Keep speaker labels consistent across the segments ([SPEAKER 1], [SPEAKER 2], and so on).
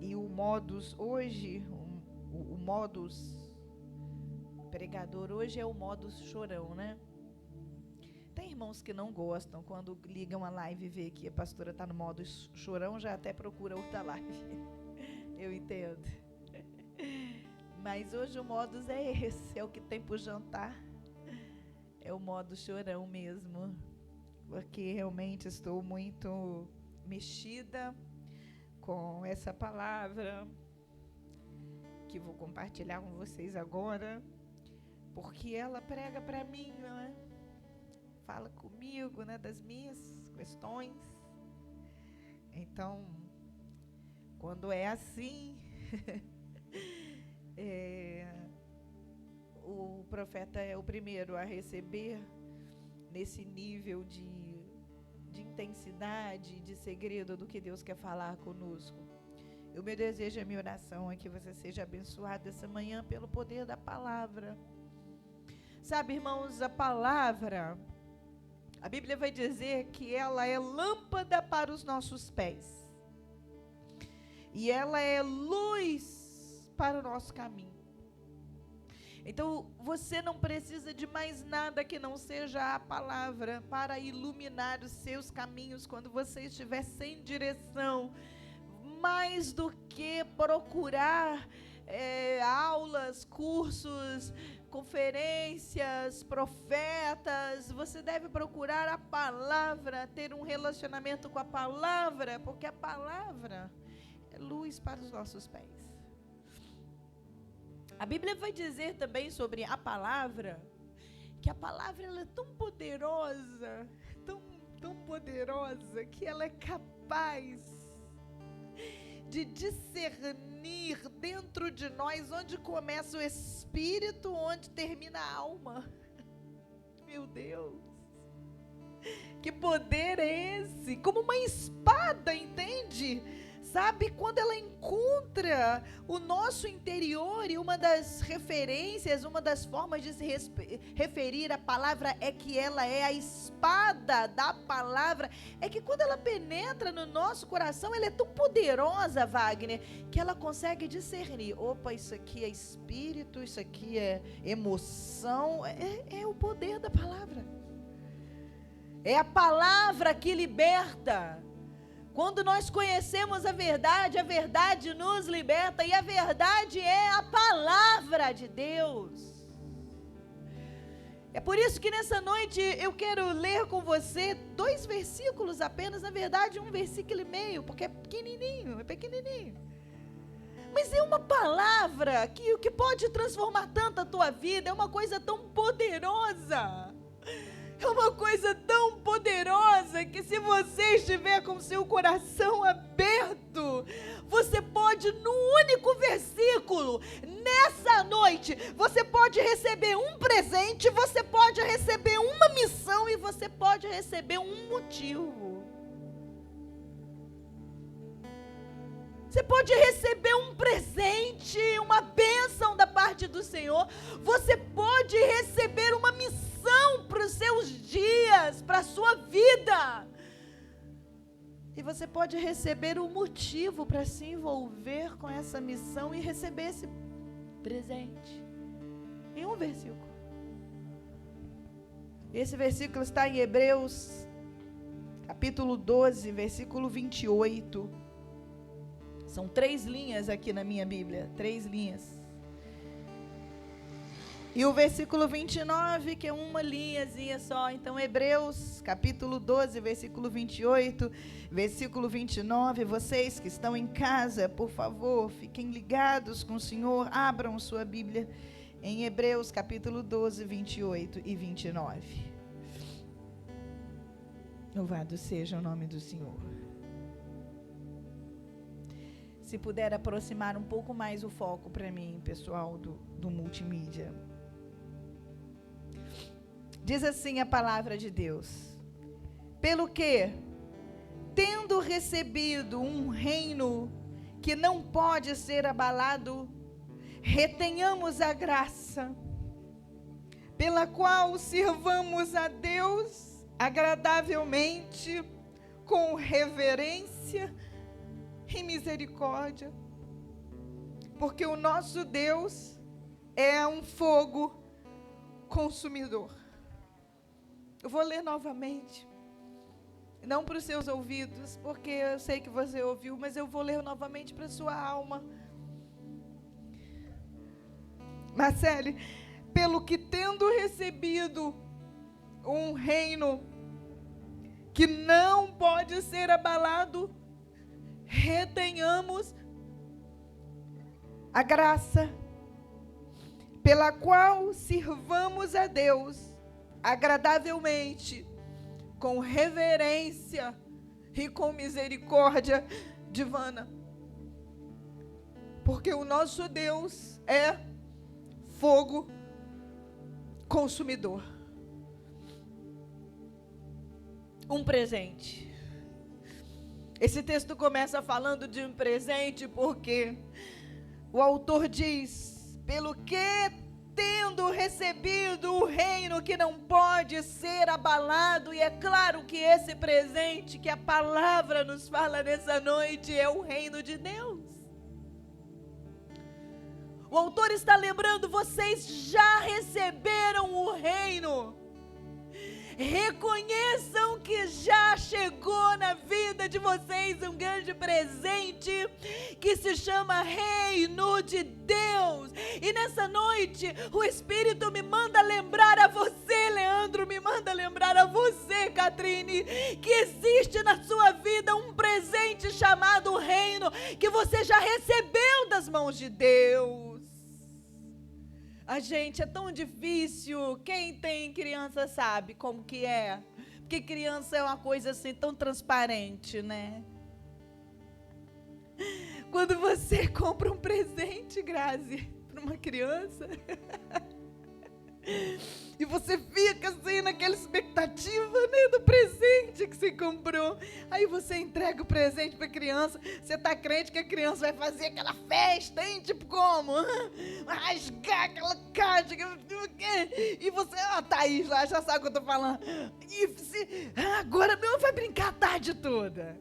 [SPEAKER 1] E o modus hoje, o modus pregador hoje é o modus chorão, né? Tem irmãos que não gostam, quando ligam a live e vê que a pastora está no modo chorão, já até procura outra live. Eu entendo. Mas hoje o modus é esse, é o que tem para o jantar. É o modo chorão mesmo. Porque realmente estou muito mexida com essa palavra que vou compartilhar com vocês agora. Porque ela prega para mim, né? Fala comigo, né, das minhas questões. Então, quando é assim, o profeta é o primeiro a receber nesse nível de intensidade, de segredo do que Deus quer falar conosco. O meu desejo, a minha oração é que você seja abençoado essa manhã pelo poder da palavra. Sabe, irmãos, a palavra, a Bíblia vai dizer que ela é lâmpada para os nossos pés. E ela é luz para o nosso caminho. Então, você não precisa de mais nada que não seja a palavra para iluminar os seus caminhos quando você estiver sem direção. Mais do que procurar aulas, cursos, conferências, profetas, você deve procurar a palavra, ter um relacionamento com a palavra, porque a palavra é luz para os nossos pés. A Bíblia vai dizer também sobre a palavra, que a palavra ela é tão poderosa, tão poderosa, que ela é capaz de discernir dentro de nós onde começa o espírito, onde termina a alma. Meu Deus, que poder é esse? Como uma espada, entende? Sabe, quando ela encontra o nosso interior, e uma das referências, uma das formas de se referir à palavra é que ela é a espada da palavra, é que quando ela penetra no nosso coração, ela é tão poderosa, Wagner, que ela consegue discernir, opa, isso aqui é espírito, isso aqui é emoção, é o poder da palavra. É a palavra que liberta. Quando nós conhecemos a verdade nos liberta, e a verdade é a palavra de Deus. É por isso que nessa noite eu quero ler com você 2 versículos apenas, na verdade 1 versículo e meio, porque é pequenininho. Mas é uma palavra que pode transformar tanto a tua vida, é uma coisa tão poderosa. É uma coisa tão poderosa que se você estiver com seu coração aberto, você pode, no único versículo, nessa noite, você pode receber um presente, você pode receber uma missão e você pode receber um motivo. Você pode receber um presente, uma bênção da parte do Senhor. Você pode receber uma missão para os seus dias, para a sua vida. E você pode receber um motivo para se envolver com essa missão e receber esse presente. Em um versículo. Esse versículo está em Hebreus, capítulo 12, versículo 28. São 3 linhas aqui na minha Bíblia, 3 linhas. E o versículo 29, que é uma linhazinha só. Então, Hebreus, capítulo 12, versículo 28, versículo 29. Vocês que estão em casa, por favor, fiquem ligados com o Senhor. Abram sua Bíblia em Hebreus, capítulo 12, 28 e 29. Louvado seja o nome do Senhor. Se puder aproximar um pouco mais o foco para mim, pessoal do multimídia. Diz assim a palavra de Deus: pelo que, tendo recebido um reino que não pode ser abalado, retenhamos a graça, pela qual sirvamos a Deus agradavelmente, com reverência e misericórdia, Porque o nosso Deus é um fogo consumidor. Eu vou ler novamente. Não para os seus ouvidos, porque eu sei que você ouviu, mas eu vou ler novamente para a sua alma. Marcele, pelo que tendo recebido um reino que não pode ser abalado, retenhamos a graça pela qual sirvamos a Deus agradavelmente, com reverência e com misericórdia divina. Porque o nosso Deus é fogo consumidor. Um presente. Esse texto começa falando de um presente porque o autor diz: pelo que tendo recebido o reino que não pode ser abalado. E é claro que esse presente que a palavra nos fala nessa noite é o reino de Deus. O autor está lembrando: vocês já receberam o reino. Reconheçam que já chegou na vida de vocês um grande presente que se chama Reino de Deus. E nessa noite o Espírito me manda lembrar a você, Leandro, me manda lembrar a você, Catrine, que existe na sua vida um presente chamado Reino que você já recebeu das mãos de Deus. A gente, é tão difícil, quem tem criança sabe como que é, porque criança é uma coisa assim tão transparente, né? Quando você compra um presente, Grazi, para uma criança, e você fica assim naquela expectativa, né, do presente que você comprou. Aí você entrega o presente para a criança. Você está crente que a criança vai fazer aquela festa, hein? Tipo como? Vai rasgar aquela caixa. E você, Thaís lá, já sabe o que eu estou falando. E agora meu vai brincar a tarde toda.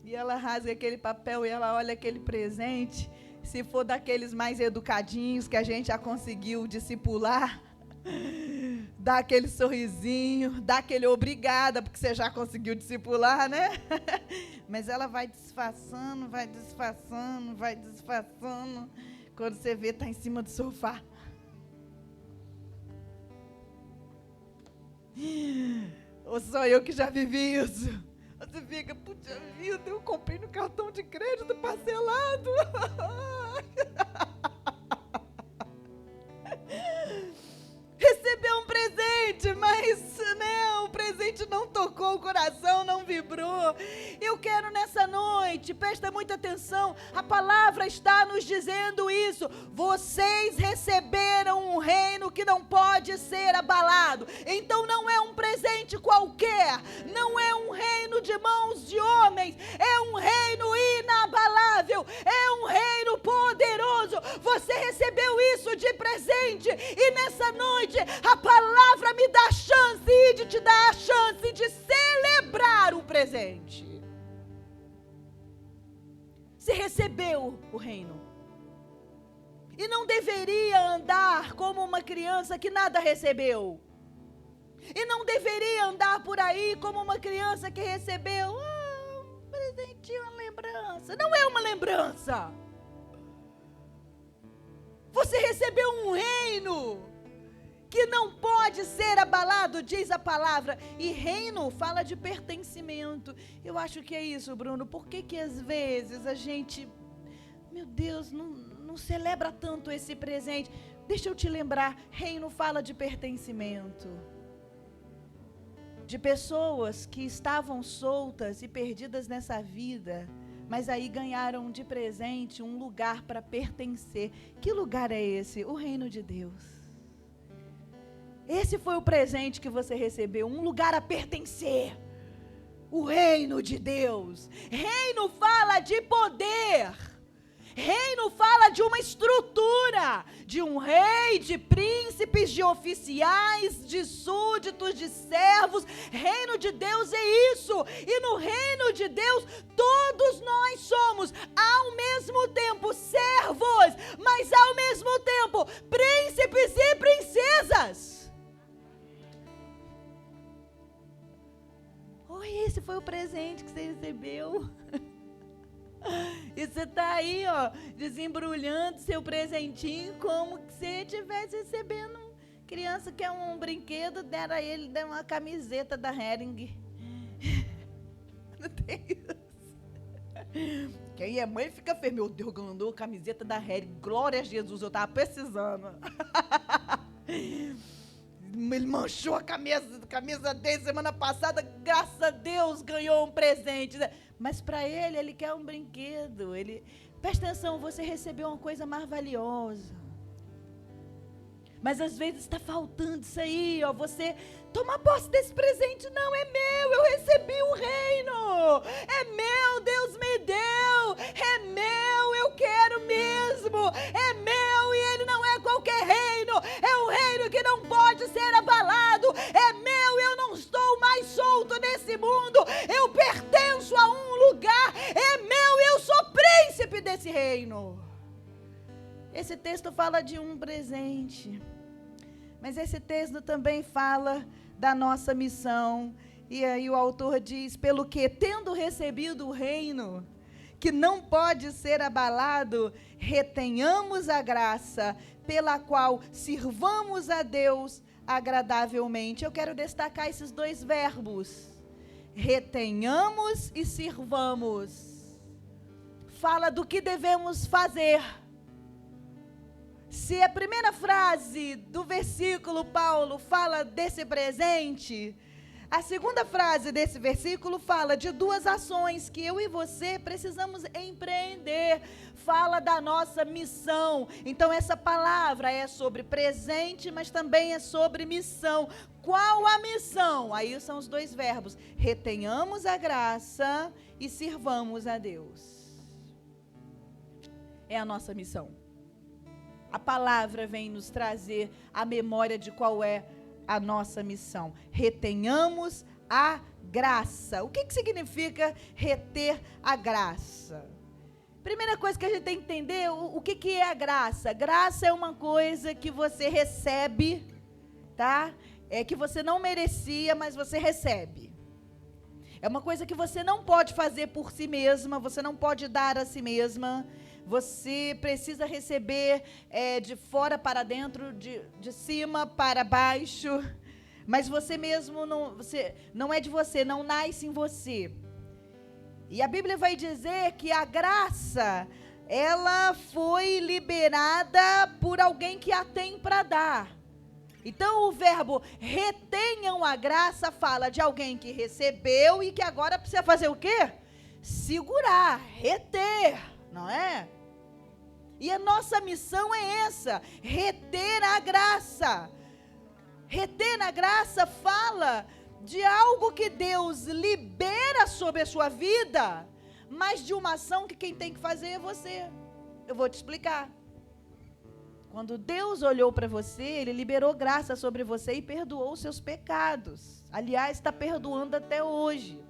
[SPEAKER 1] E ela rasga aquele papel e ela olha aquele presente. Se for daqueles mais educadinhos que a gente já conseguiu discipular, dá aquele sorrisinho, dá aquele obrigada, porque você já conseguiu discipular, né? Mas ela vai disfarçando, vai disfarçando, vai disfarçando. Quando você vê, está em cima do sofá. Ou só eu que já vivi isso? Você fica, puxa vida, eu comprei no cartão de crédito parcelado. Recebeu um presente, mas né, o presente não tocou o coração, não vibrou. Eu quero nessa noite, presta muita atenção, a palavra está nos dizendo isso. Vocês receberam um reino que não pode ser abalado. Então não é um presente qualquer, não é um reino de mãos de homens, é um reino inabalável, é um reino poderoso. Você recebeu isso de presente e nessa noite a palavra me dá a chance de te dar a chance de celebrar o presente. Você recebeu o reino e não deveria andar como uma criança que nada recebeu. E não deveria andar por aí como uma criança que recebeu um presentinho, uma lembrança. Não é uma lembrança. Você recebeu um reino que não pode ser abalado, diz a palavra. E reino fala de pertencimento. Eu acho que é isso, Bruno. Por que às vezes a gente, meu Deus, não celebra tanto esse presente? Deixa eu te lembrar, reino fala de pertencimento. De pessoas que estavam soltas e perdidas nessa vida, mas aí ganharam de presente um lugar para pertencer. Que lugar é esse? O reino de Deus. Esse foi o presente que você recebeu, um lugar a pertencer. O reino de Deus. Reino fala de poder. Reino fala de uma estrutura, de um rei, de príncipes, de oficiais, de súditos, de servos. Reino de Deus é isso. E no reino de Deus, todos nós somos, ao mesmo tempo, servos, mas ao mesmo tempo, príncipes e princesas. Oi, esse foi o presente que você recebeu. E você está aí, ó, desembrulhando seu presentinho como se você estivesse recebendo. Criança quer um brinquedo, deram a ele uma camiseta da Hering. Não tem isso. Quem é mãe fica feliz. Meu Deus, ganhou a camiseta da Hering. Glória a Jesus, eu estava precisando. Ele manchou a camisa dele semana passada. Graças a Deus ganhou um presente. Mas para ele quer um brinquedo. Presta atenção, você recebeu uma coisa mais valiosa. Mas às vezes está faltando isso aí, ó. Você toma posse desse presente. Não, é meu, eu recebi um reino. É meu, Deus me deu. É meu, eu quero mesmo. É meu e ele não é qualquer reino. É um reino que não pode ser abalado. É meu, eu não estou mais solto nesse mundo. Eu pertenço a um lugar. É meu, eu sou príncipe desse reino. Esse texto fala de um presente. Mas esse texto também fala da nossa missão. E aí o autor diz: pelo que, tendo recebido o reino, que não pode ser abalado, retenhamos a graça, pela qual sirvamos a Deus agradavelmente. Eu quero destacar esses dois verbos: retenhamos e sirvamos. Fala do que devemos fazer. Se a primeira frase do versículo, Paulo, fala desse presente, a segunda frase desse versículo fala de duas ações que eu e você precisamos empreender. Fala da nossa missão. Então essa palavra é sobre presente, mas também é sobre missão. Qual a missão? Aí são os dois verbos: retenhamos a graça e sirvamos a Deus. É a nossa missão. A palavra vem nos trazer a memória de qual é a nossa missão. Retenhamos a graça. O que significa reter a graça? Primeira coisa que a gente tem que entender, o que é a graça? Graça é uma coisa que você recebe, tá? É que você não merecia, mas você recebe. É uma coisa que você não pode fazer por si mesma, você não pode dar a si mesma. Você precisa receber de fora para dentro, de cima para baixo. Mas você mesmo não é de você, não nasce em você. E a Bíblia vai dizer que a graça, ela foi liberada por alguém que a tem para dar. Então o verbo retenham a graça fala de alguém que recebeu e que agora precisa fazer o quê? Segurar, reter, não é? E a nossa missão é essa, reter a graça. Reter a graça fala de algo que Deus libera sobre a sua vida, mas de uma ação que quem tem que fazer é você. Eu vou te explicar. Quando Deus olhou para você, Ele liberou graça sobre você e perdoou os seus pecados. Aliás, está perdoando até hoje.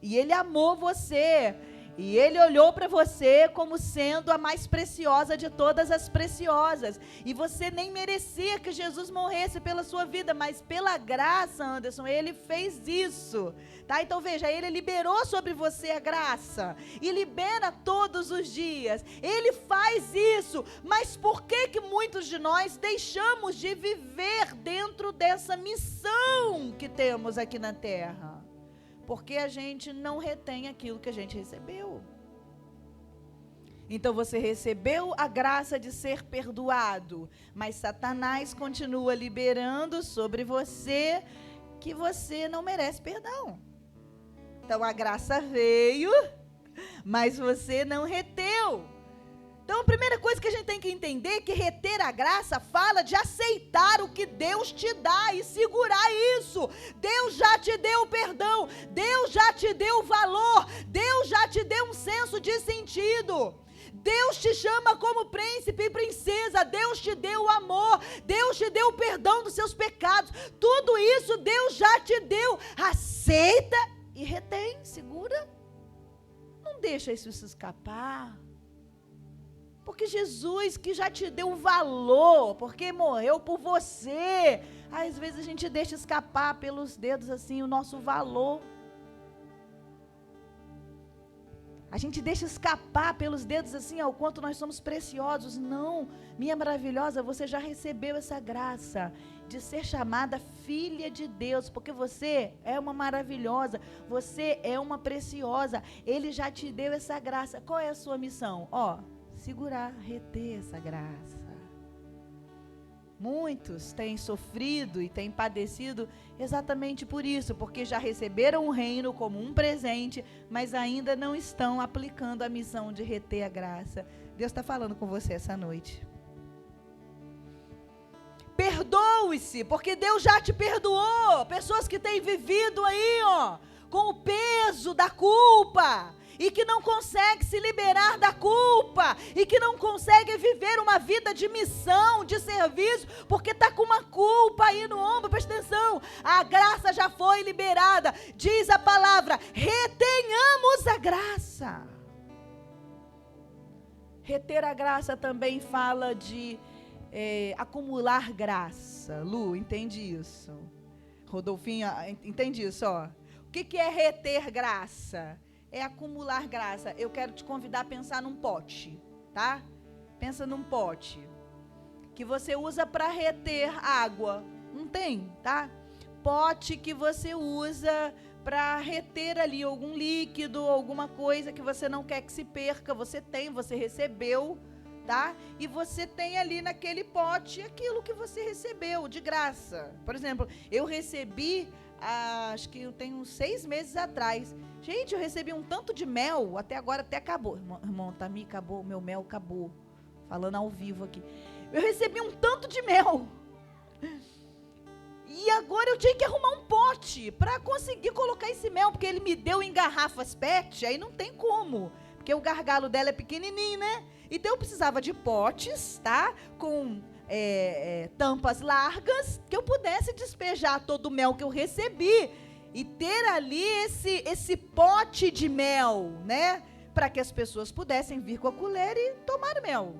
[SPEAKER 1] E Ele amou você. E Ele olhou para você como sendo a mais preciosa de todas as preciosas. E você nem merecia que Jesus morresse pela sua vida, mas pela graça, Anderson, Ele fez isso. Tá? Então veja, Ele liberou sobre você a graça. E libera todos os dias. Ele faz isso. Mas por que muitos de nós deixamos de viver dentro dessa missão que temos aqui na terra? Porque a gente não retém aquilo que a gente recebeu. Então você recebeu a graça de ser perdoado, mas Satanás continua liberando sobre você que você não merece perdão. Então a graça veio, mas você não reteu. Então a primeira coisa que a gente tem que entender é que reter a graça fala de aceitar o que Deus te dá e segurar isso. Deus já te deu perdão, Deus já te deu valor, Deus já te deu um senso de sentido. Deus te chama como príncipe e princesa, Deus te deu o amor, Deus te deu o perdão dos seus pecados, tudo isso Deus já te deu. Aceita e retém, segura. Não deixa isso se escapar. Porque Jesus que já te deu o valor, porque morreu por você. Às vezes a gente deixa escapar pelos dedos assim o nosso valor. A gente deixa escapar pelos dedos assim o quanto nós somos preciosos. Não, minha maravilhosa, você já recebeu essa graça de ser chamada filha de Deus, porque você é uma maravilhosa, você é uma preciosa. Ele já te deu essa graça. Qual é a sua missão? Segurar, reter essa graça. Muitos têm sofrido e têm padecido exatamente por isso, porque já receberam o reino como um presente, mas ainda não estão aplicando a missão de reter a graça. Deus está falando com você essa noite. Perdoe-se, porque Deus já te perdoou. Pessoas que têm vivido aí, com o peso da culpa, e que não consegue se liberar da culpa, e que não consegue viver uma vida de missão, de serviço, porque está com uma culpa aí no ombro. Presta atenção, a graça já foi liberada, diz a palavra, retenhamos a graça. Reter a graça também fala de acumular graça. Lu, entende isso? Rodolfinho, entende isso? O que é reter graça? É acumular graça. Eu quero te convidar a pensar num pote, tá? Pensa num pote que você usa para reter água. Não tem, tá? Pote que você usa para reter ali algum líquido, alguma coisa que você não quer que se perca. Você recebeu, tá? E você tem ali naquele pote aquilo que você recebeu de graça. Por exemplo, eu recebi, acho que eu tenho uns 6 meses atrás. Gente, eu recebi um tanto de mel, até agora até acabou. Irmão, Tami, acabou, meu mel acabou. Falando ao vivo aqui. Eu recebi um tanto de mel. E agora eu tinha que arrumar um pote para conseguir colocar esse mel, porque ele me deu em garrafas PET, aí não tem como. Porque o gargalo dela é pequenininho, né? Então eu precisava de potes, tá? Com tampas largas, que eu pudesse despejar todo o mel que eu recebi e ter ali esse pote de mel, né? Para que as pessoas pudessem vir com a colher e tomar mel,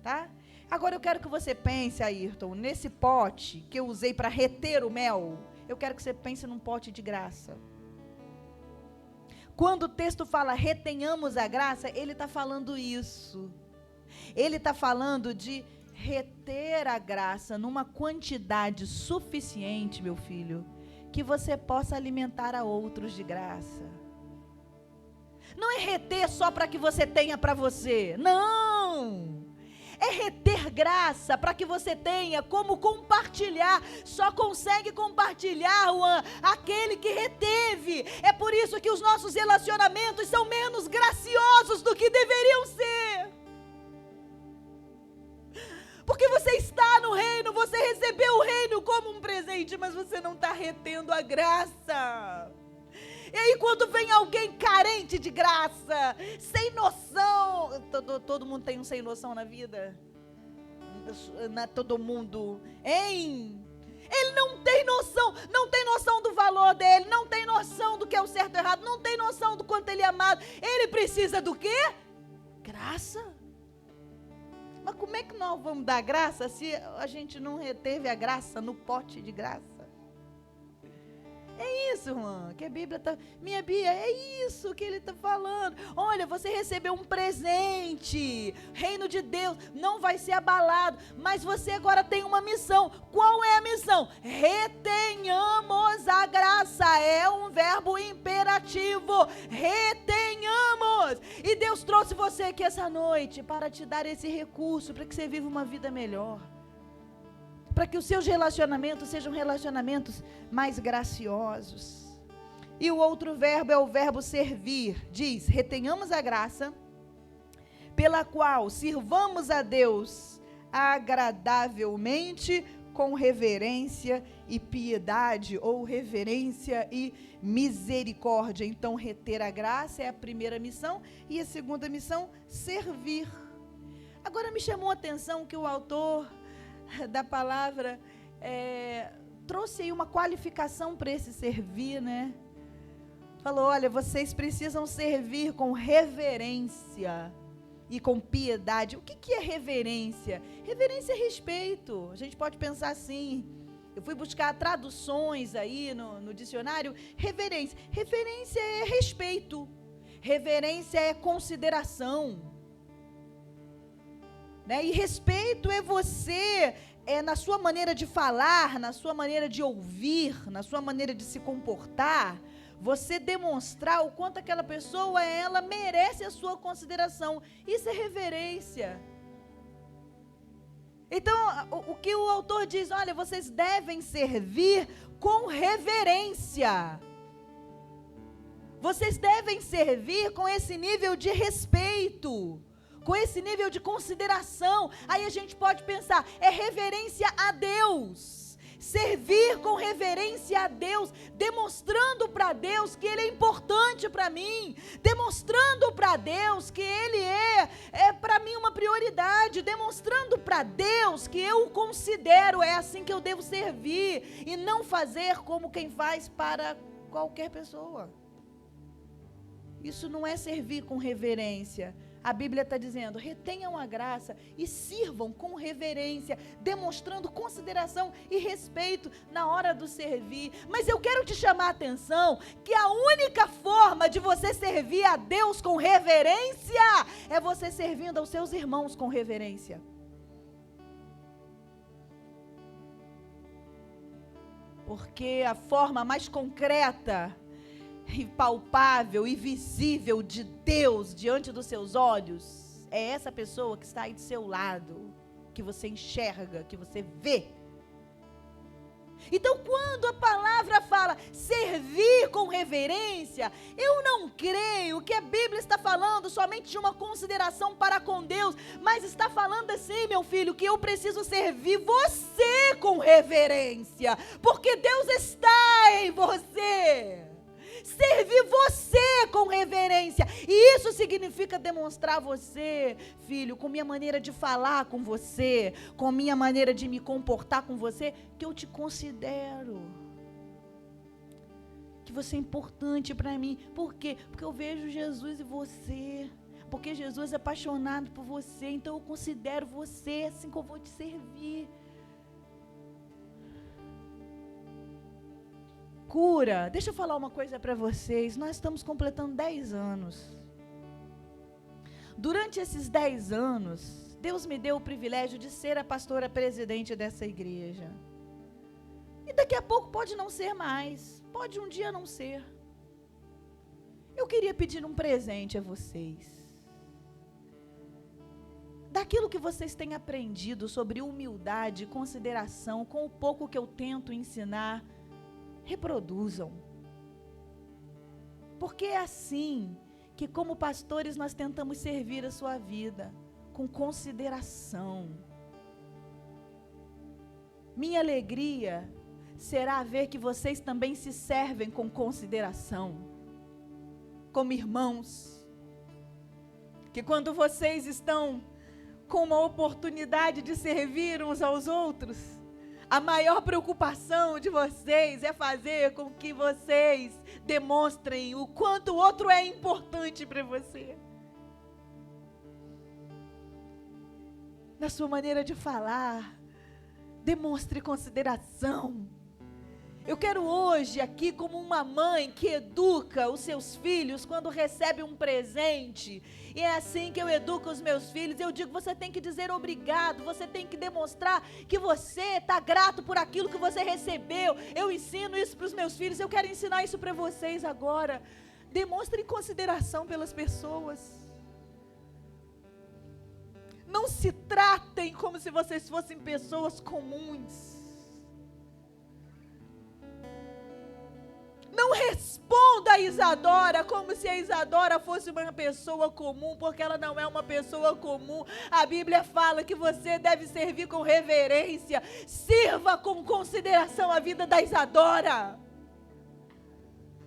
[SPEAKER 1] tá? Agora eu quero que você pense, Ayrton, nesse pote que eu usei para reter o mel. Eu quero que você pense num pote de graça. Quando o texto fala retenhamos a graça, ele está falando isso. Ele está falando de reter a graça numa quantidade suficiente, meu filho, que você possa alimentar a outros de graça. Não é reter só para que você tenha para você. Não! É reter graça para que você tenha como compartilhar. Só consegue compartilhar aquele que reteve. É por isso que os nossos relacionamentos são menos graciosos do que deveriam ser. Porque você está no reino, você recebeu o reino como um presente, mas você não está retendo a graça. E aí quando vem alguém carente de graça, sem noção, todo mundo tem um sem noção na vida? Todo mundo, hein? Ele não tem noção do valor dele, não tem noção do que é o certo e errado, não tem noção do quanto ele é amado. Ele precisa do quê? Graça. Mas como é que nós vamos dar graça se a gente não reteve a graça no pote de graça? É isso, irmã, que a Bíblia está... Minha Bia, é isso que ele está falando. Olha, você recebeu um presente. Reino de Deus não vai ser abalado. Mas você agora tem uma missão. Qual é a missão? Retenhamos a graça. É um verbo imperativo. Retenhamos. E Deus trouxe você aqui essa noite para te dar esse recurso, para que você viva uma vida melhor. Para que os seus relacionamentos sejam relacionamentos mais graciosos. E o outro verbo é o verbo servir. Diz, retenhamos a graça, pela qual sirvamos a Deus agradavelmente, com reverência e piedade, ou reverência e misericórdia. Então, reter a graça é a primeira missão, e a segunda missão, servir. Agora me chamou a atenção que o autor da palavra trouxe aí uma qualificação para esse servir, né? Falou, olha, vocês precisam servir com reverência e com piedade. O que é reverência? Reverência é respeito. A gente pode pensar assim. Eu fui buscar traduções aí no dicionário. Reverência. Reverência é respeito. Reverência é consideração. Né? E respeito é você, na sua maneira de falar, na sua maneira de ouvir, na sua maneira de se comportar, você demonstrar o quanto aquela pessoa, ela merece a sua consideração. Isso é reverência. Então, o que o autor diz, olha, vocês devem servir com reverência. Vocês devem servir com esse nível de respeito, com esse nível de consideração. Aí a gente pode pensar, é reverência a Deus. Servir com reverência a Deus, demonstrando para Deus que Ele é importante para mim, demonstrando para Deus que Ele é para mim uma prioridade, demonstrando para Deus que eu o considero, é assim que eu devo servir, e não fazer como quem faz para qualquer pessoa. Isso não é servir com reverência. A Bíblia está dizendo, retenham a graça e sirvam com reverência, demonstrando consideração e respeito na hora do servir. Mas eu quero te chamar a atenção que a única forma de você servir a Deus com reverência é você servindo aos seus irmãos com reverência. Porque a forma mais concreta e palpável e visível de Deus diante dos seus olhos é essa pessoa que está aí do seu lado, que você enxerga, que você vê. Então, quando a palavra fala servir com reverência, eu não creio que a Bíblia está falando somente de uma consideração para com Deus, mas está falando assim, meu filho, que eu preciso servir você com reverência, porque Deus está em você. Servir você com reverência, e isso significa demonstrar você, filho, com minha maneira de falar com você, com minha maneira de me comportar com você, que eu te considero, que você é importante para mim. Por quê? Porque eu vejo Jesus em você, porque Jesus é apaixonado por você, então eu considero você, assim que eu vou te servir. Cura, deixa eu falar uma coisa para vocês, nós estamos completando 10 anos, durante esses 10 anos, Deus me deu o privilégio de ser a pastora presidente dessa igreja, e daqui a pouco pode não ser mais, pode um dia não ser. Eu queria pedir um presente a vocês, daquilo que vocês têm aprendido sobre humildade e consideração, com o pouco que eu tento ensinar, reproduzam, porque é assim que, como pastores, nós tentamos servir a sua vida com consideração. Minha alegria será ver que vocês também se servem com consideração, como irmãos, que quando vocês estão com uma oportunidade de servir uns aos outros, a maior preocupação de vocês é fazer com que vocês demonstrem o quanto o outro é importante para você. Na sua maneira de falar, demonstre consideração. Eu quero hoje aqui, como uma mãe que educa os seus filhos quando recebe um presente, e é assim que eu educo os meus filhos, eu digo, você tem que dizer obrigado, você tem que demonstrar que você está grato por aquilo que você recebeu. Eu ensino isso para os meus filhos, eu quero ensinar isso para vocês agora. Demonstrem consideração pelas pessoas. Não se tratem como se vocês fossem pessoas comuns. Não responda a Isadora como se a Isadora fosse uma pessoa comum, porque ela não é uma pessoa comum. A Bíblia fala que você deve servir com reverência. Sirva com consideração a vida da Isadora.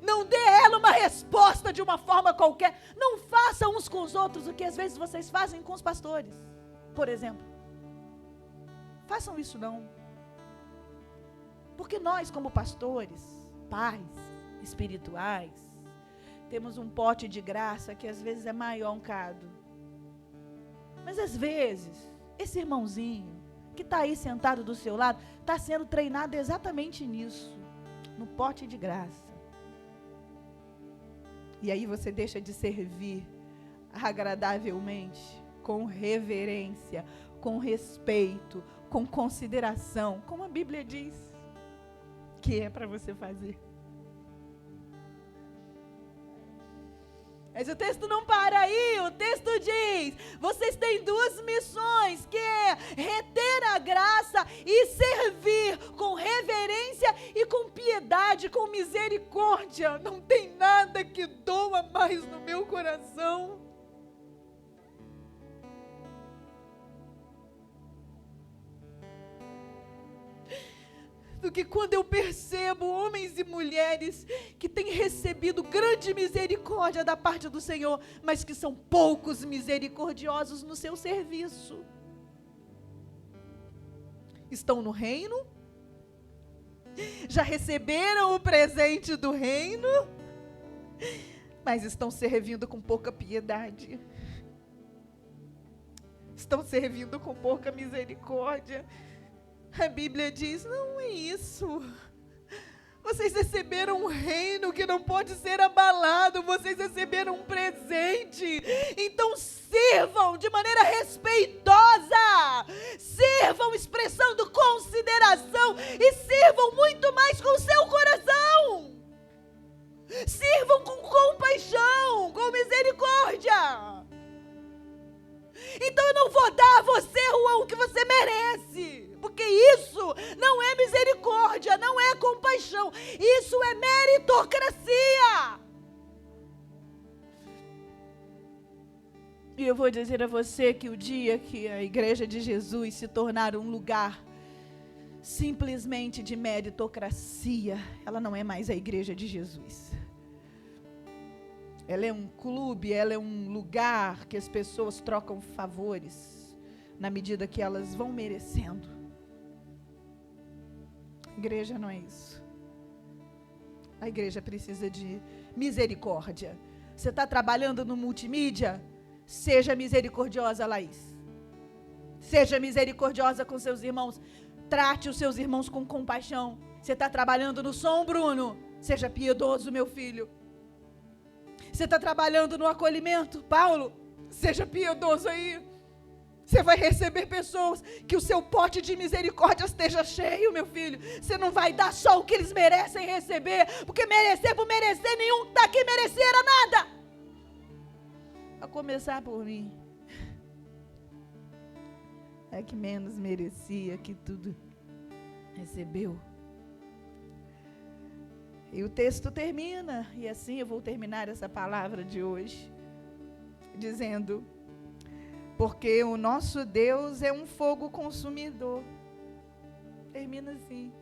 [SPEAKER 1] Não dê a ela uma resposta de uma forma qualquer. Não faça uns com os outros o que às vezes vocês fazem com os pastores. por exemplo. Façam isso não. Porque nós, como pastores, pais espirituais, temos um pote de graça que às vezes é maior um bocado. Mas às vezes, esse irmãozinho que está aí sentado do seu lado, está sendo treinado exatamente nisso, no pote de graça. E aí você deixa de servir agradavelmente, com reverência, com respeito, com consideração, como a Bíblia diz que é para você fazer. Mas o texto não para aí, o texto diz, vocês têm duas missões, que é reter a graça e servir com reverência e com piedade, com misericórdia. Não tem nada que doa mais no meu coração do que quando eu percebo homens e mulheres que têm recebido grande misericórdia da parte do Senhor, mas que são poucos misericordiosos no seu serviço. Estão no reino, já receberam o presente do reino, mas estão servindo com pouca piedade, estão servindo com pouca misericórdia. A Bíblia diz, não é isso. Vocês receberam um reino que não pode ser abalado, vocês receberam um presente. Então sirvam de maneira respeitosa, sirvam expressando consideração e sirvam muito mais com o seu coração. Sirvam com compaixão, com misericórdia. Então eu não vou dar a você o que você merece, porque isso não é misericórdia, não é compaixão, isso é meritocracia. E eu vou dizer a você que o dia que a Igreja de Jesus se tornar um lugar simplesmente de meritocracia, ela não é mais a Igreja de Jesus. Ela é um clube, ela é um lugar que as pessoas trocam favores na medida que elas vão merecendo. Igreja não é isso. A igreja precisa de misericórdia. Você está trabalhando no multimídia? Seja misericordiosa, Laís. Seja misericordiosa com seus irmãos. Trate os seus irmãos com compaixão. Você está trabalhando no som, Bruno? Seja piedoso, meu filho. Você está trabalhando no acolhimento, Paulo? Seja piedoso aí. Você vai receber pessoas que o seu pote de misericórdia esteja cheio, meu filho. Você não vai dar só o que eles merecem receber, porque merecer por merecer, nenhum daqui merecera nada. A começar por mim. É que menos merecia, que tudo recebeu. E o texto termina, e assim eu vou terminar essa palavra de hoje, dizendo, porque o nosso Deus é um fogo consumidor. Termina assim.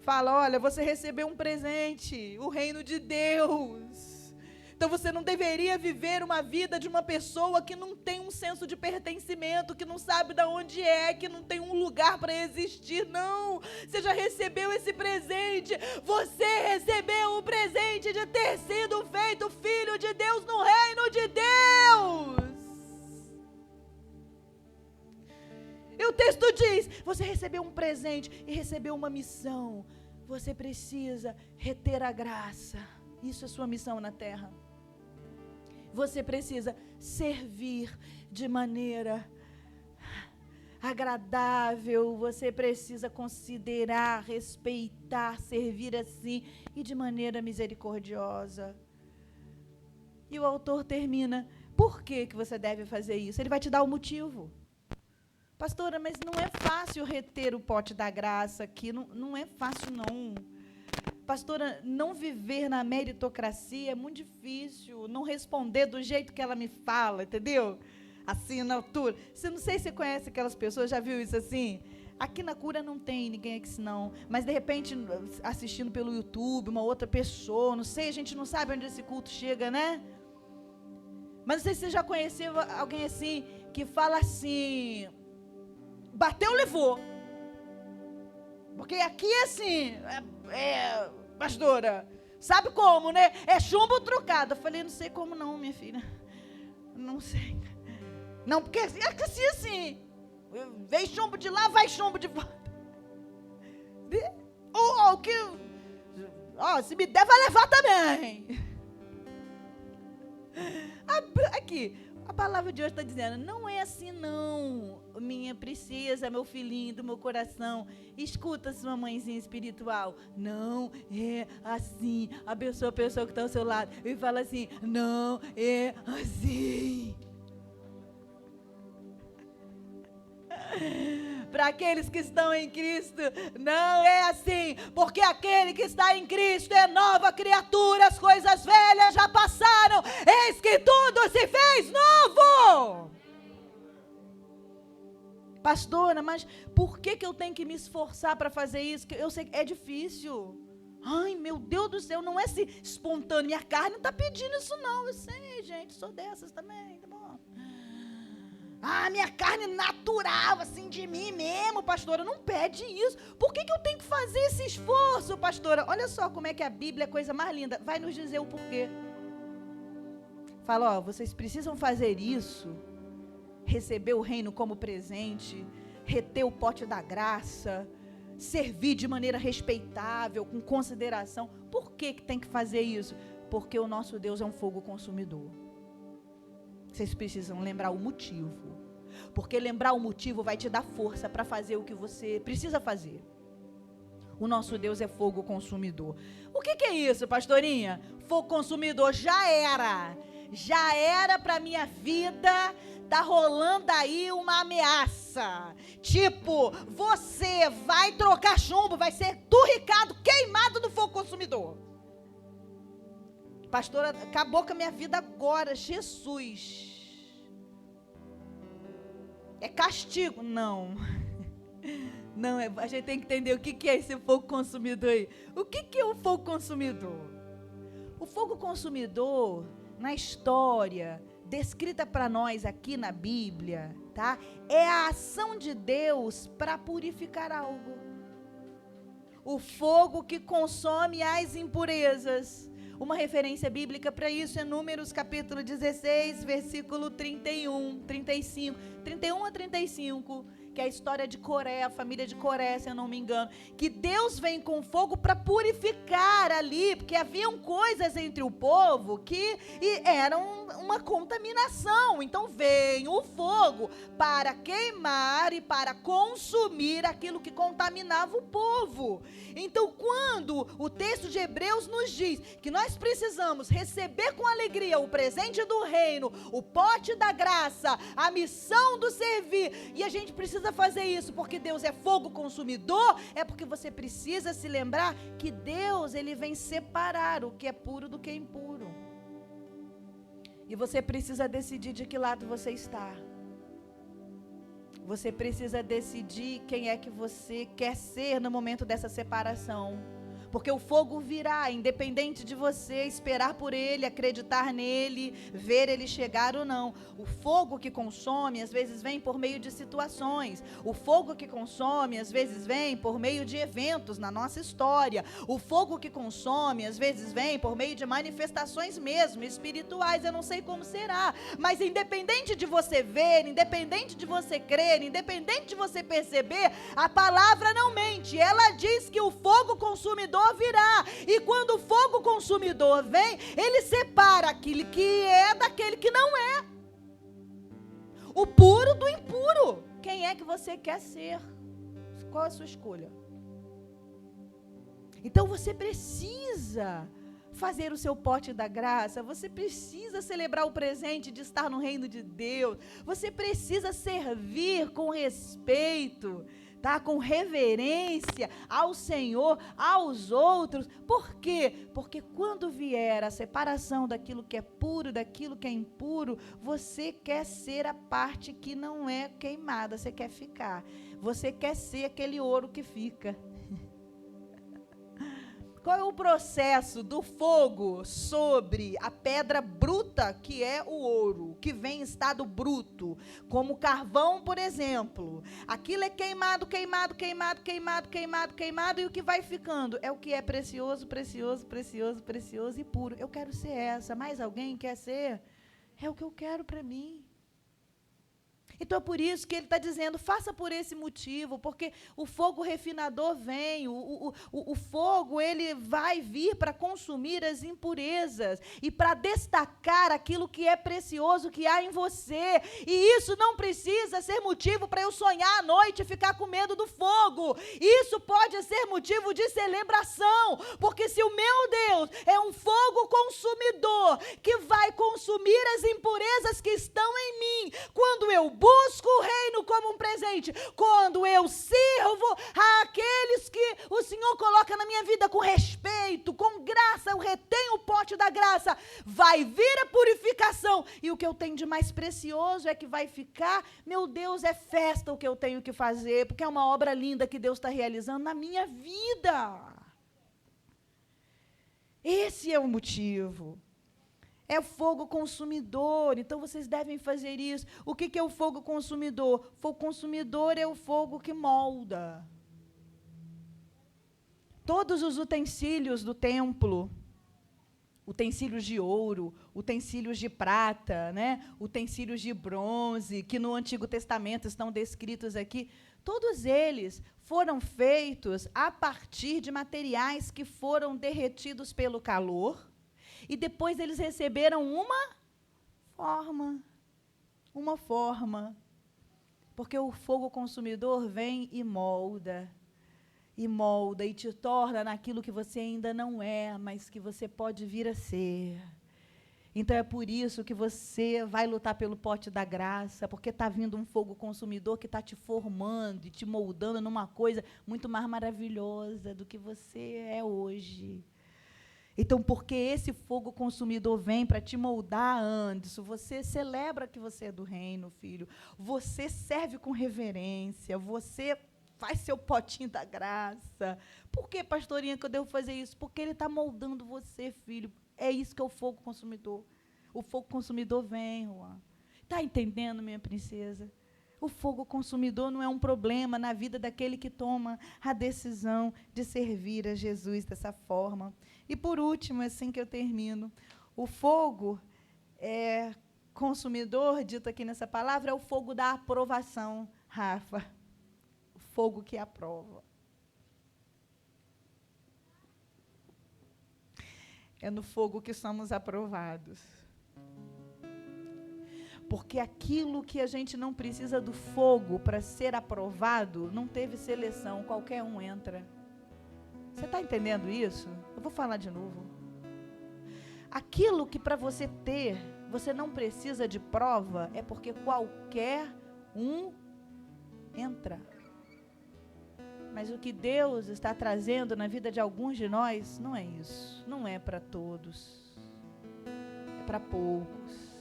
[SPEAKER 1] Fala, olha, você recebeu um presente, o reino de Deus. Então você não deveria viver uma vida de uma pessoa que não tem um senso de pertencimento, que não sabe de onde é, que não tem um lugar para existir, não. Você já recebeu esse presente, você recebeu o presente de ter sido feito filho de Deus no reino de Deus. E o texto diz, você recebeu um presente e recebeu uma missão. Você precisa reter a graça. Isso é sua missão na terra. Você precisa servir de maneira agradável, você precisa considerar, respeitar, servir assim e de maneira misericordiosa. E o autor termina, por que você deve fazer isso? Ele vai te dar o motivo. Pastora, mas não é fácil reter o pote da graça aqui, não é fácil não. Pastora, não viver na meritocracia é muito difícil, não responder do jeito que ela me fala, entendeu? Assim, na altura. Não sei se você conhece aquelas pessoas, já viu isso assim? Aqui na Cura não tem ninguém aqui não, mas de repente, assistindo pelo YouTube, uma outra pessoa, não sei, a gente não sabe onde esse culto chega, né? Mas não sei se você já conheceu alguém assim, que fala assim, bateu, levou. Porque aqui é assim, pastora, sabe como, né? É chumbo trocado. Eu falei, não sei como não, minha filha. Não sei. Não, porque é assim. Vem chumbo de lá, vai chumbo de volta. Se me der, vai levar também. Aqui, a palavra de hoje está dizendo, não é assim não, minha princesa, meu filhinho do meu coração. Escuta sua mãezinha espiritual. Não é assim. Abençoa a pessoa que está ao seu lado e fala assim, não é assim. Para aqueles que estão em Cristo, não é assim, porque aquele que está em Cristo é nova criatura, as coisas velhas já passaram, eis que tudo se fez novo. Pastora, mas por que eu tenho que me esforçar para fazer isso? Eu sei que é difícil. Ai, meu Deus do céu, não é assim espontâneo, minha carne não está pedindo isso não, eu sei, gente, sou dessas também, tá bom. Minha carne natural, assim, de mim mesmo, pastora, não pede isso. Por que eu tenho que fazer esse esforço, pastora? Olha só como é que a Bíblia é a coisa mais linda. Vai nos dizer o porquê. Fala, vocês precisam fazer isso, receber o reino como presente, reter o pote da graça, servir de maneira respeitável, com consideração. Por que tem que fazer isso? Porque o nosso Deus é um fogo consumidor. Vocês precisam lembrar o motivo. Porque lembrar o motivo vai te dar força para fazer o que você precisa fazer. O nosso Deus é fogo consumidor. O que é isso, pastorinha? Fogo consumidor já era para minha vida. Tá rolando aí uma ameaça. Tipo, você vai trocar chumbo, vai ser turricado, queimado no fogo consumidor. Pastora, acabou com a minha vida agora, Jesus. É castigo? Não. Não, a gente tem que entender o que é esse fogo consumidor aí. O que é o fogo consumidor? O fogo consumidor, na história, descrita para nós aqui na Bíblia, tá? É a ação de Deus para purificar algo. O fogo que consome as impurezas. Uma referência bíblica para isso é Números capítulo 16, versículo 31 a 35, que é a história de Coré, a família de Coré, se eu não me engano, que Deus vem com fogo para purificar ali, porque haviam coisas entre o povo que eram uma contaminação. Então vem o fogo para queimar e para consumir aquilo que contaminava o povo. Então, quando o texto de Hebreus nos diz que nós precisamos receber com alegria o presente do reino, o pote da graça, a missão do servir, e a gente precisa fazer isso porque Deus é fogo consumidor, é porque você precisa se lembrar que Deus, ele vem separar o que é puro do que é impuro. E você precisa decidir de que lado você está. Você precisa decidir quem é que você quer ser no momento dessa separação. Porque o fogo virá, independente de você esperar por ele, acreditar nele, ver ele chegar ou não. O fogo que consome, às vezes vem por meio de situações. O fogo que consome, às vezes vem por meio de eventos na nossa história. O fogo que consome, às vezes vem por meio de manifestações mesmo, espirituais. Eu não sei como será, mas independente de você ver, independente de você crer, independente de você perceber, a palavra não mente. Ela diz que o fogo consumidor virá, e quando o fogo consumidor vem, ele separa aquele que é daquele que não é, o puro do impuro. Quem é que você quer ser? Qual é a sua escolha? Então você precisa fazer o seu pote da graça, você precisa celebrar o presente de estar no reino de Deus, você precisa servir com respeito, tá? Com reverência ao Senhor, aos outros. Por quê? Porque quando vier a separação daquilo que é puro, daquilo que é impuro, você quer ser a parte que não é queimada, você quer ficar. Você quer ser aquele ouro que fica. Qual é o processo do fogo sobre a pedra bruta bruta, que é o ouro, que vem em estado bruto, como carvão, por exemplo. Aquilo é queimado, queimado, queimado, queimado, queimado, queimado, e o que vai ficando é o que é precioso, precioso, precioso, precioso e puro. Eu quero ser essa. Mais alguém quer ser? É o que eu quero para mim. Então é por isso que ele está dizendo, faça por esse motivo, porque o fogo refinador vem, o fogo ele vai vir para consumir as impurezas e para destacar aquilo que é precioso que há em você. E isso não precisa ser motivo para eu sonhar à noite e ficar com medo do fogo. Isso pode ser motivo de celebração, porque se o meu Deus é um fogo consumidor que vai consumir as impurezas que estão em mim, quando eu busco o reino como um presente, quando eu sirvo àqueles que o Senhor coloca na minha vida com respeito, com graça, eu retenho o pote da graça, vai vir a purificação, e o que eu tenho de mais precioso é que vai ficar, meu Deus, é festa o que eu tenho que fazer, porque é uma obra linda que Deus está realizando na minha vida. Esse é o motivo. É fogo consumidor, então vocês devem fazer isso. O que é o fogo consumidor? Fogo consumidor é o fogo que molda. Todos os utensílios do templo, utensílios de ouro, utensílios de prata, né? Utensílios de bronze, que no Antigo Testamento estão descritos aqui, todos eles foram feitos a partir de materiais que foram derretidos pelo calor, e depois eles receberam uma forma, porque o fogo consumidor vem e molda e te torna naquilo que você ainda não é, mas que você pode vir a ser. Então é por isso que você vai lutar pelo pote da graça, porque está vindo um fogo consumidor que está te formando e te moldando numa coisa muito mais maravilhosa do que você é hoje. Então, porque esse fogo consumidor vem para te moldar, Anderson, você celebra que você é do reino, filho. Você serve com reverência, você faz seu potinho da graça. Por que, pastorinha, que eu devo fazer isso? Porque ele está moldando você, filho. É isso que é o fogo consumidor. O fogo consumidor vem, Juan. Está entendendo, minha princesa? O fogo consumidor não é um problema na vida daquele que toma a decisão de servir a Jesus dessa forma. E, por último, assim que eu termino, o fogo consumidor, dito aqui nessa palavra, é o fogo da aprovação, Rafa. O fogo que aprova. É no fogo que somos aprovados. Porque aquilo que a gente não precisa do fogo para ser aprovado, não teve seleção, qualquer um entra. Você está entendendo isso? Eu vou falar de novo. Aquilo que para você ter, você não precisa de prova, é porque qualquer um entra. Mas o que Deus está trazendo na vida de alguns de nós, não é isso. Não é para todos. É para poucos.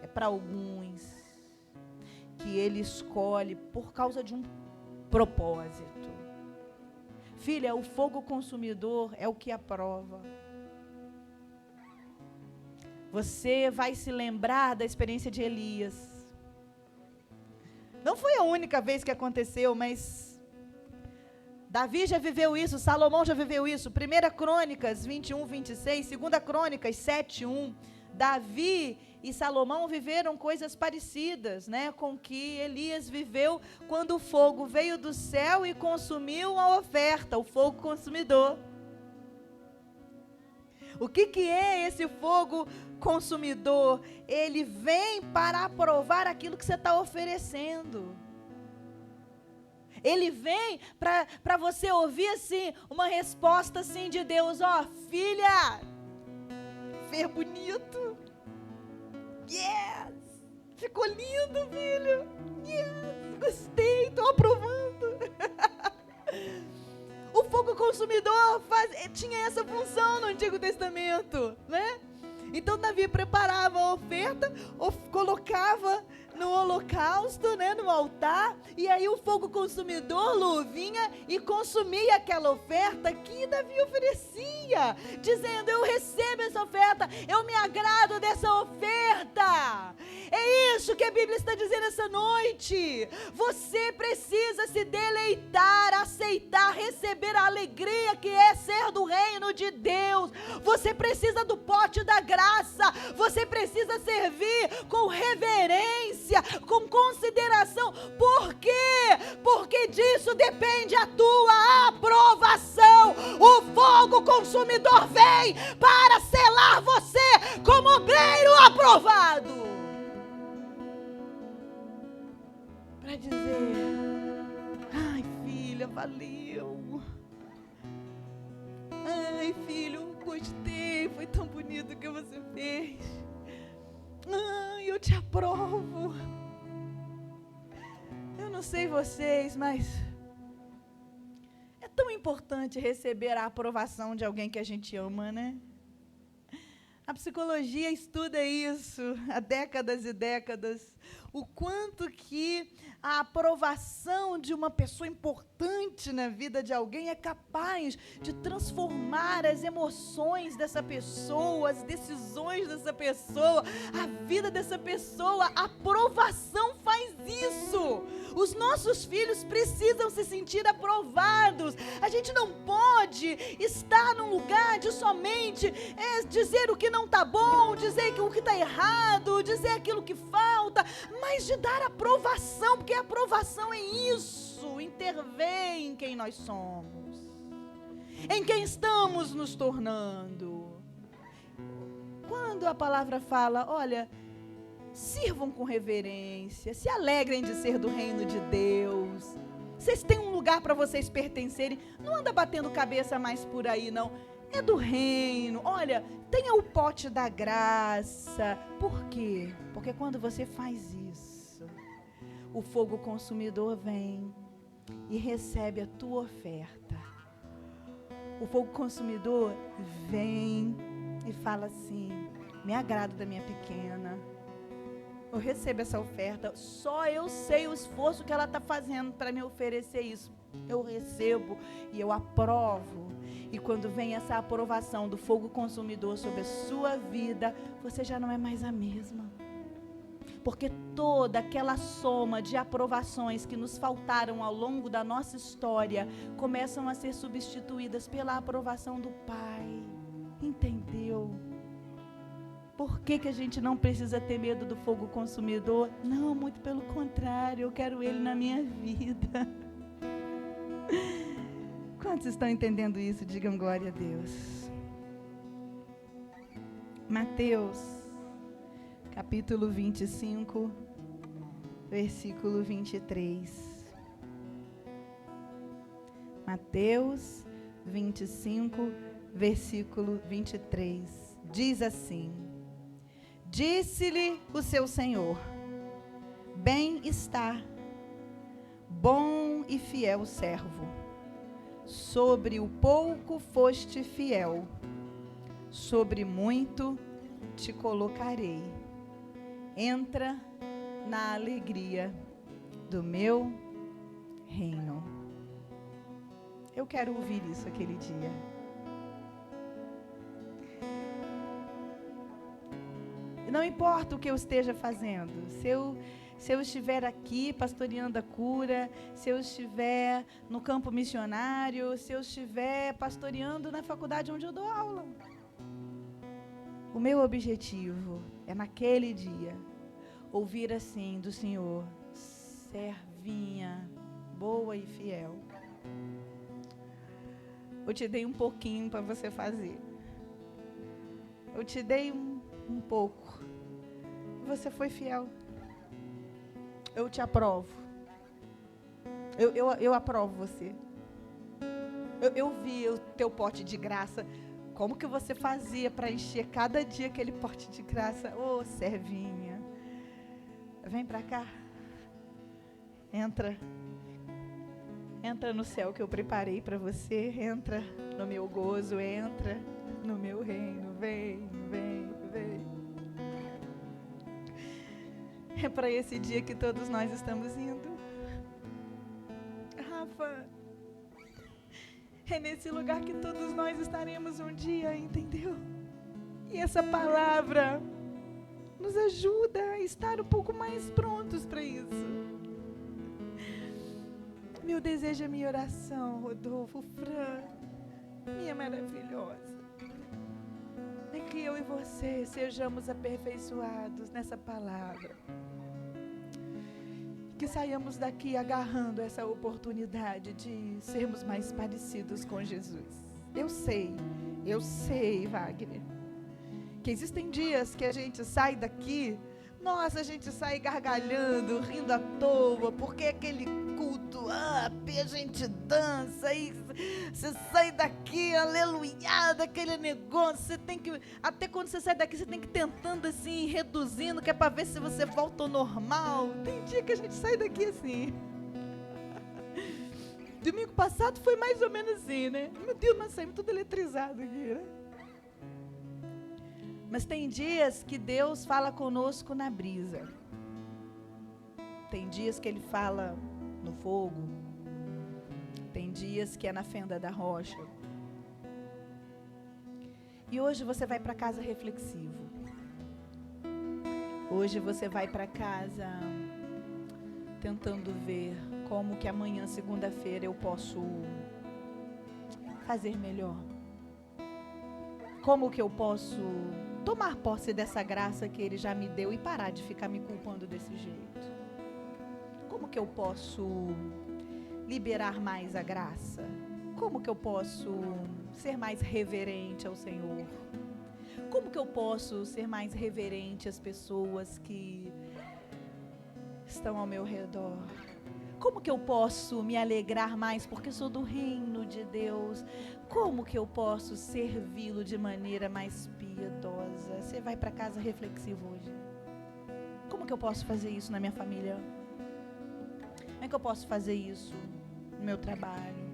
[SPEAKER 1] É para alguns que Ele escolhe por causa de um propósito. Filha, o fogo consumidor é o que aprova. Você vai se lembrar da experiência de Elias. Não foi a única vez que aconteceu, mas Davi já viveu isso, Salomão já viveu isso. 1 Crônicas 21, 26, 2 Crônicas 7, 1. Davi e Salomão viveram coisas parecidas, né, com que Elias viveu quando o fogo veio do céu e consumiu a oferta, o fogo consumidor. O que é esse fogo consumidor? Ele vem para aprovar aquilo que você está oferecendo. Ele vem para você ouvir assim, uma resposta assim de Deus, ó, filha, fez bonito. Yes! Ficou lindo, filho. Yes! Gostei, estou aprovando. O fogo consumidor tinha essa função no Antigo Testamento, né? Então Davi preparava a oferta, colocava no holocausto, né, no altar, e aí o fogo consumidor, Lu, vinha e consumia aquela oferta que Davi oferecia, dizendo: eu recebo essa oferta, eu me agrado dessa oferta. É isso que a Bíblia está dizendo essa noite. Você precisa se deleitar, aceitar, receber a alegria que é ser do reino de Deus. Você precisa do pote da graça, você precisa servir com reverência, com consideração. Por quê? Porque disso depende a tua aprovação. O fogo consumidor vem para selar você como obreiro aprovado, para dizer: ai, filha, valeu. Ai, filho, gostei, foi tão bonito o que você fez. Ai, eu te aprovo. Eu não sei vocês, mas é tão importante receber a aprovação de alguém que a gente ama, né? A psicologia estuda isso há décadas e décadas. O quanto que a aprovação de uma pessoa importante na vida de alguém é capaz de transformar as emoções dessa pessoa, as decisões dessa pessoa, a vida dessa pessoa. A aprovação faz isso. Os nossos filhos precisam se sentir aprovados. A gente não pode estar num lugar de somente dizer o que não está bom, dizer o que está errado, dizer aquilo que falta, mas de dar aprovação, porque a aprovação é isso, intervém em quem nós somos, em quem estamos nos tornando. Quando a palavra fala: olha, sirvam com reverência, se alegrem de ser do reino de Deus, vocês têm um lugar para vocês pertencerem, não anda batendo cabeça mais por aí não, é do reino. Olha, tenha o pote da graça. Por quê? Porque quando você faz isso, o fogo consumidor vem e recebe a tua oferta. O fogo consumidor vem e fala assim: me agrado da minha pequena, eu recebo essa oferta, só eu sei o esforço que ela está fazendo para me oferecer isso. Eu recebo e eu aprovo. E quando vem essa aprovação do fogo consumidor sobre a sua vida, você já não é mais a mesma. Porque toda aquela soma de aprovações que nos faltaram ao longo da nossa história começam a ser substituídas pela aprovação do Pai. Entendeu? Por que a gente não precisa ter medo do fogo consumidor? Não, muito pelo contrário, eu quero ele na minha vida. Quantos estão entendendo isso? Digam glória a Deus. Mateus, capítulo 25, versículo 23. Mateus 25, versículo 23. Diz assim: disse-lhe o seu senhor: bem está, bom e fiel servo. Sobre o pouco foste fiel, sobre muito te colocarei. Entra na alegria do meu reino. Eu quero ouvir isso aquele dia. Não importa o que eu esteja fazendo, se eu estiver aqui pastoreando a cura, se eu estiver no campo missionário, se eu estiver pastoreando na faculdade onde eu dou aula. O meu objetivo é naquele dia ouvir assim do Senhor: servinha boa e fiel. Eu te dei um pouquinho para você fazer. Eu te dei um pouco. Você foi fiel. Eu te aprovo. Eu aprovo você. Eu vi o teu pote de graça. Como que você fazia para encher cada dia aquele pote de graça? Ô, servinha. Vem para cá. Entra. Entra no céu que eu preparei para você. Entra no meu gozo. Entra no meu reino. Vem, vem, vem. É para esse dia que todos nós estamos indo. Rafa, é nesse lugar que todos nós estaremos um dia, entendeu? E essa palavra nos ajuda a estar um pouco mais prontos para isso. Meu desejo é minha oração, Rodolfo, Fran, minha maravilhosa, é que eu e você sejamos aperfeiçoados nessa palavra. Que saiamos daqui agarrando essa oportunidade de sermos mais parecidos com Jesus. Eu sei, Wagner, que existem dias que a gente sai daqui, nossa, a gente sai gargalhando, rindo à toa, porque aquele culto, a gente dança, e você sai daqui, aleluiada, aquele negócio, você tem que, até quando você sai daqui, você tem que ir tentando assim, reduzindo, que é para ver se você volta ao normal. Tem dia que a gente sai daqui assim. Domingo passado foi mais ou menos assim, né? Meu Deus, nós saímos tudo eletrizado aqui, né? Mas tem dias que Deus fala conosco na brisa. Tem dias que Ele fala no fogo. Tem dias que é na fenda da rocha. E hoje você vai para casa reflexivo. Hoje você vai para casa tentando ver como que amanhã, segunda-feira, eu posso fazer melhor. Como que eu posso tomar posse dessa graça que Ele já me deu e parar de ficar me culpando desse jeito? Como que eu posso liberar mais a graça? Como que eu posso ser mais reverente ao Senhor? Como que eu posso ser mais reverente às pessoas que estão ao meu redor? Como que eu posso me alegrar mais porque sou do reino de Deus? Como que eu posso servi-lo de maneira mais piedosa? Você vai para casa reflexivo hoje. Como que eu posso fazer isso na minha família? Como é que eu posso fazer isso no meu trabalho?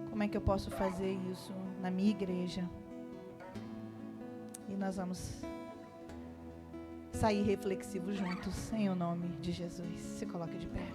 [SPEAKER 1] Como é que eu posso fazer isso na minha igreja? E nós vamos sair reflexivos juntos, em o nome de Jesus. Se coloque de pé.